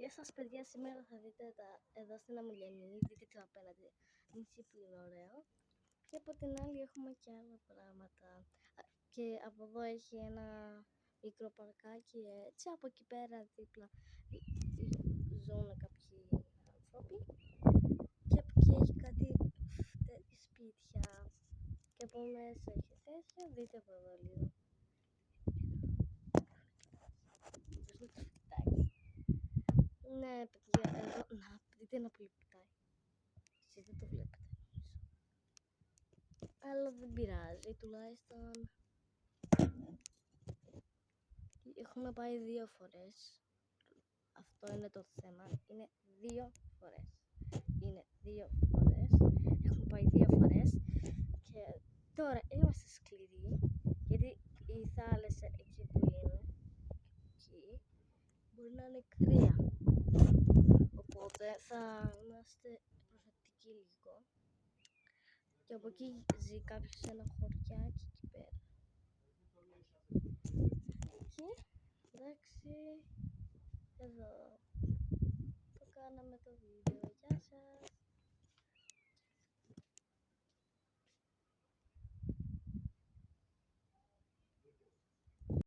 Γεια σας παιδιά, σήμερα θα δείτε εδώ στην Αμουλιανή, δείτε το απέναντι νησί που είναι ωραίο. Και από την άλλη έχουμε και άλλα πράγματα. Και από εδώ έχει ένα μικρό παρκάκι έτσι, από εκεί πέρα δίπλα ζουν κάποιοι άνθρωποι. Και από εκεί έχει κάτι σπίτια και από μέσα έχει τέτοια, δείτε από εδώ λίγο. Ναι, παιδιά, εδώ, δείτε ένα πολύ πετάει. Εσείς δεν το βλέπετε, νομίζω. Αλλά δεν πειράζει, τουλάχιστον. Έχουμε πάει 2 φορές. Αυτό είναι το θέμα. Είναι 2 φορές. Έχουμε πάει 2 φορές. Και τώρα είμαστε σκληροί. Γιατί η θάλασσα εκεί που είναι, εκεί, μπορεί να είναι κρύα. Οπότε θα είμαστε προσεκτικοί λίγο. Και από εκεί ζει κάποιος σε ένα χωριάκι εκεί πέρα. Και εντάξει, εδώ το κάναμε το βίντεο.